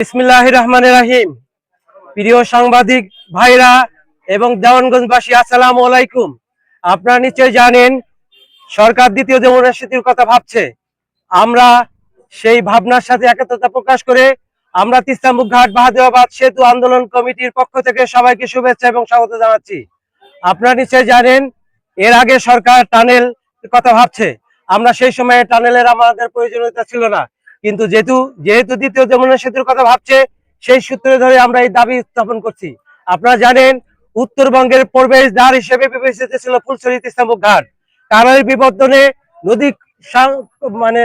বিসমিল্লাহির রহমানির রহিম। প্রিয় সাংবাদিক ভাইরা এবং দেওয়ানগঞ্জবাসী, আসসালামু আলাইকুম। আপনারা নিশ্চয়ই জানেন সরকার দ্বিতীয় যমুনা সেতুর কথা ভাবছে। আমরা সেই ভাবনার সাথে একত্রতা প্রকাশ করে আমরা তিস্তা মুখঘাট বাহাদুরাবাদ সেতু আন্দোলন কমিটির পক্ষ থেকে সবাইকে শুভেচ্ছা এবং স্বাগত জানাচ্ছি। আপনারা নিশ্চয়ই জানেন এর আগে সরকার টানেল কথা ভাবছে। আমরা সেই সময় টানেলের আমাদের প্রয়োজনীয়তা ছিল না, কিন্তু যেহেতু দ্বিতীয় যমুনা সেতুর কথা ভাবছে, সেই সূত্রে ধরে আমরা এই দাবি উত্থাপন করছি। আপনারা জানেন উত্তরবঙ্গের প্রবেশদ্বার হিসেবে বিবেচিত ছিল ফুলছড়ি তিস্তা মুখঘাট। কারণের বিবর্তনে নদী মানে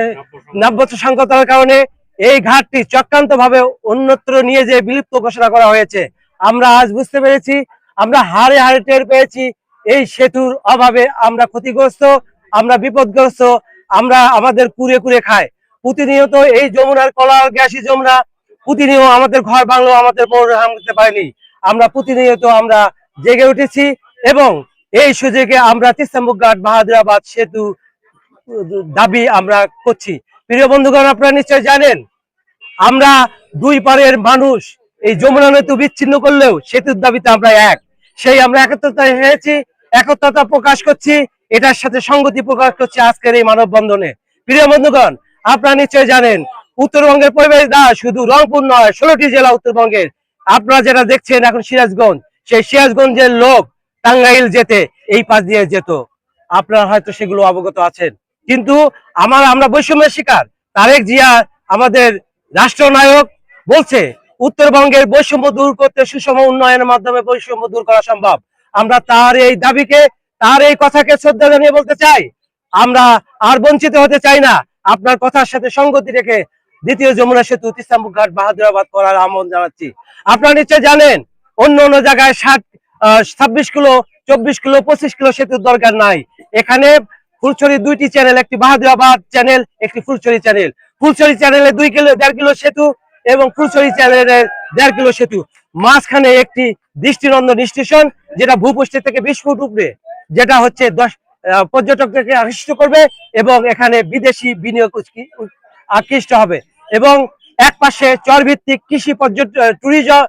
নাব্য সংকটের কারণে এই ঘাটটি চক্রান্ত ভাবে অন্যত্র নিয়ে যে বিলুপ্ত ঘোষণা করা হয়েছে। আমরা আজ বুঝতে পেরেছি, আমরা হাড়ে হাড়ে টের পেয়েছি এই সেতুর অভাবে আমরা ক্ষতিগ্রস্ত, আমরা বিপদগ্রস্ত, আমরা আমাদের কুড়ে কুড়ে খাই প্রতিনিয়ত। এই যমুনার কলা গ্যাসি যমুনা প্রতিনিয়ত আমাদের ঘর বাংলো, আমাদের করতে পারেনি। আমরা প্রতিনিয়ত আমরা জেগে উঠেছি এবং এই সুযোগে আমরা তিস্তা মুখঘাট বাহাদুরাবাদ সেতু দাবি আমরা করছি। প্রিয় বন্ধুগণ, আপনারা নিশ্চয় জানেন আমরা দুই পারের মানুষ। এই যমুনা নদী বিচ্ছিন্ন করলেও সেতুর দাবিতে আমরা এক। সেই আমরা একত্রতা হয়েছি, একত্রতা প্রকাশ করছি, এটার সাথে সংগতি প্রকাশ করছি আজকের এই মানববন্ধনে। প্রিয় বন্ধুগণ, আপনারা নিশ্চয় জানেন উত্তরবঙ্গের পরিবেশ শুধু রংপুর নয়, 16টি জেলা উত্তরবঙ্গের। আপনারা যেটা দেখছেন এখন সিরাজগঞ্জ, সেই সিরাজগঞ্জের লোক টাঙ্গাইল যেতে এই পাশ দিয়ে যেত। আপনারা হয়তো সেগুলো অবগত আছেন, কিন্তু আমরা বৈষম্যের শিকার। তারেক জিয়া আমাদের রাষ্ট্রনায়ক বলছে উত্তরবঙ্গের বৈষম্য দূর করতে সুষম উন্নয়নের মাধ্যমে বৈষম্য দূর করা সম্ভব। আমরা তার এই দাবিকে, তার এই কথাকে শ্রদ্ধা জানিয়ে বলতে চাই, আমরা আর বঞ্চিত হতে চাই না। আপনার কথার সাথে সঙ্গতি রেখে দ্বিতীয় যমুনা সেতু তিস্তা মুখঘাট বাহাদুরাবাদ করার আমন্ত্রণ জানাচ্ছি। আপনারা নিশ্চয় জানেন অন্য অন্য জায়গায় 26 কিলো, 24 কিলো, 25 কিলো সেতুর দরকার নাই। এখানে ফুলছড়ির দুইটি চ্যানেল, একটি বাহাদুরাবাদ চ্যানেল, একটি ফুলছড়ি চ্যানেল। ফুলছড়ি চ্যানেলে 1.5 কিলো সেতু এবং ফুলছড়ি চ্যানেলের 1.5 কিলো সেতু, মাঝখানে একটি দৃষ্টিনন্দন স্টেশন, যেটা ভূপৃষ্ঠ থেকে 20 ফুট উপরে, যেটা হচ্ছে পর্যটকদেরকে আকৃষ্ট করবে এবং এখানে বিদেশি বিনিয়োগ আকৃষ্ট হবে। এবং এক পাশে চরভিত্তিক কৃষি ট্যুরিজম,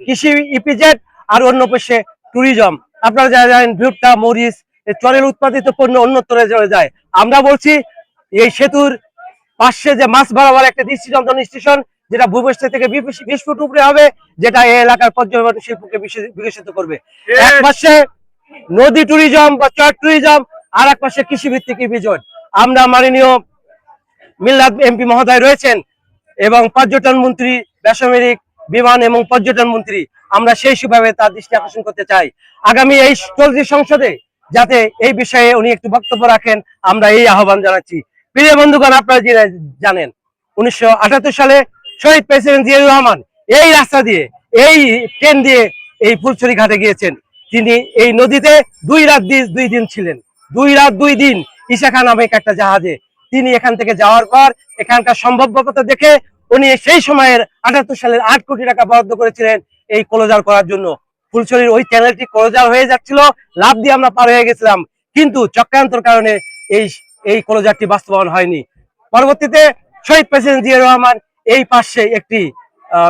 কৃষি ইপিজেড, আর অন্য পাশে ট্যুরিজম। আপনারা যারা জানেন ভুট্টা, মরিচ, চরের উৎপাদিত পণ্য অন্যত্র চলে যায়। আমরা বলছি এই সেতুর পাশে যে মাছ বরাবর একটা দৃষ্টিনন্দন স্টেশন, যেটা ভূপৃষ্ঠ থেকে 20 ফুট উপরে হবে, যেটা এই এলাকার পর্যটন শিল্পকে বিকশিত করবে। এক পাশে নদী ট্যুরিজম বা চর ট্যুরিজম, আর এক পাশে কৃষিভিত্তিক ইপিজেড। আমরা মাননীয় মিল্লাত এমপি মহোদয় রয়েছেন এবং পর্যটন মন্ত্রী, বেসামরিক বিমান এবং পর্যটন মন্ত্রী, আমরা সেই সুভাবে তার দৃষ্টি আকর্ষণ করতে চাই আগামী এই চলতি সংসদে যাতে এই বিষয়ে উনি একটু বক্তব্য রাখেন, আমরা এই আহ্বান জানাচ্ছি। প্রিয় বন্ধুগণ, আপনারা জানেন 1978 সালে শহীদ প্রেসিডেন্ট জিয়াউর রহমান এই রাস্তা দিয়ে, এই ট্রেন দিয়ে এই ফুলছড়ি ঘাটে গিয়েছেন। তিনি এই নদীতে 2 রাত 2 দিন ছিলেন, 2 রাত 2 দিন ইশাখা নামে একটা জাহাজে। তিনি এখান থেকে যাওয়ার পর এখানকার সম্ভাব্যতা দেখে উনি সেই সময়ের 78 সালের 8 কোটি টাকা বরাদ্দ করেছিলেন এই ক্লোজার করার জন্য। ফুলছড়ির ওই চ্যানেলটি ক্লোজার হয়ে যাচ্ছিল, লাভ দিয়ে আমরা পার হয়ে গেছিলাম, কিন্তু চক্রান্তর কারণে এই ক্লোজারটি বাস্তবায়ন হয়নি। পরবর্তীতে শহীদ প্রেসিডেন্ট জিয়াউর রহমান এই পাশে একটি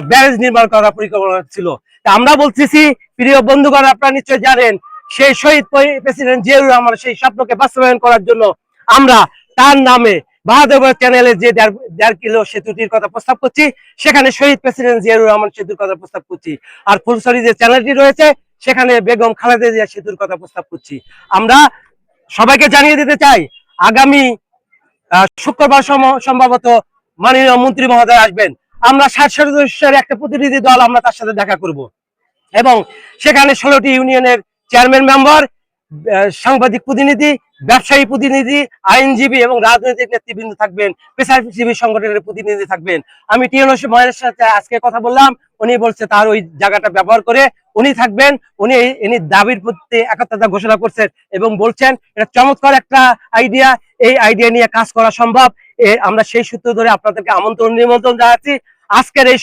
ব্যারেজ নির্মাণ করার পরিকল্পনা ছিল। তা আমরা বলতেছি প্রিয় বন্ধুগণ, আপনারা নিশ্চয় জানেন সেই শহীদ প্রেসিডেন্ট জিয়াউর রহমান সেই স্বপ্নকে বাস্তবায়ন করার জন্য আমরা তার নামে বাহাদুরাবাদ চ্যানেলে যে 1.5 কিলো সেতুটির কথা প্রস্তাব করছি, সেখানে শহীদ প্রেসিডেন্ট জিয়াউর রহমান সেতুর কথা প্রস্তাব করছি। আর ফুলছড়ি যে চ্যানেলটি রয়েছে সেখানে বেগম খালেদা জিয়া সেতুর কথা প্রস্তাব করছি। আমরা সবাইকে জানিয়ে দিতে চাই আগামী শুক্রবার সম্ভবত মাননীয় মন্ত্রী মহোদয় আসবেন। আমরা 60 সদস্যের একটা প্রতিনিধি দল আমরা তার সাথে দেখা করব এবং সেখানে 16টি ইউনিয়নের চেয়ারম্যান মেম্বার, সাংবাদিক প্রতিনিধি, ব্যবসায়ী প্রতিনিধি, আইনজীবী এবং রাজনৈতিক নেতৃবৃন্দ থাকবেন, পেশাজীবী সংগঠনের প্রতিনিধি থাকবেন। আমি টিএনওসি মহের সাথে আজকে কথা বললাম, উনি বলছে তার ওই জায়গাটা ব্যবহার করে উনি থাকবেন। উনি দাবির প্রতি একাত্মতা ঘোষণা করছেন এবং বলছেন এটা চমৎকার একটা আইডিয়া, এই আইডিয়া নিয়ে কাজ করা সম্ভব। আমরা সেই সূত্র ধরে আপনাদেরকে নিমন্ত্রণ জানাচ্ছি। আজকের এই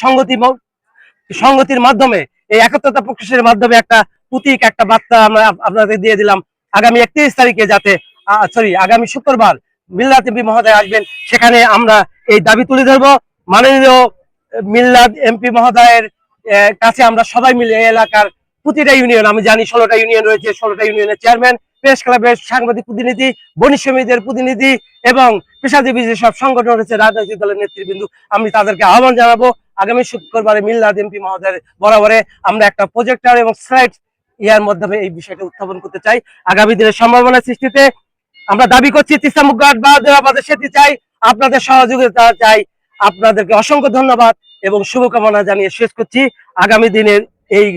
সংগতির মাধ্যমে, এই একত্রতা প্রকাশের মাধ্যমে একটা প্রতীক, একটা বার্তা আমরা আপনাদের দিয়ে দিলাম। আগামী 31 তারিখে আগামী শুক্রবার মিল্লাত এমপি মহোদয় আসবেন, সেখানে আমরা এই দাবি তুলে ধরবো। মাননীয় মিল্লাদ এমপি মহোদয়ের কাছে আমরা সবাই মিলে এই এলাকার প্রতিটা ইউনিয়ন, আমি জানি 16টা ইউনিয়ন রয়েছে, 16টা ইউনিয়নের চেয়ারম্যান, প্রেস ক্লাবের সাংবাদিক প্রতিনিধি, বণিক সমিতির প্রতিনিধি এবং পেশাজীবী যেসব সংগঠন রয়েছে, রাজনৈতিক দলের নেতৃবৃন্দ, আমি তাদেরকে আহ্বান জানাবো আগামী শুক্রবারে মিল্লাদ এমপি মহোদয়ের বরাবরে আমরা একটা প্রজেক্টর এবং স্লাইড ইয়ার মাধ্যমে এই বিষয়টা উত্থাপন করতে চাই। আগামী দিনের সম্ভাবনা সৃষ্টিতে আমরা দাবি করছি তিস্তা মুখঘাট বাঁধের সেতু চাই, আপনাদের সহযোগিতা চাই। আপনাদেরকে অসংখ্য ধন্যবাদ এবং শুভকামনা জানিয়ে শেষ করছি। আগামী দিনের এই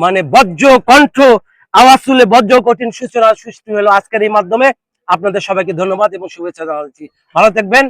মানে বজ্র কণ্ঠ আওয়াজ তুলে বজ্র কঠিন সূচনা সৃষ্টি হলো আজকের এই মাধ্যমে। আপনাদের সবাইকে ধন্যবাদ এবং শুভেচ্ছা জানাচ্ছি। ভালো থাকবেন।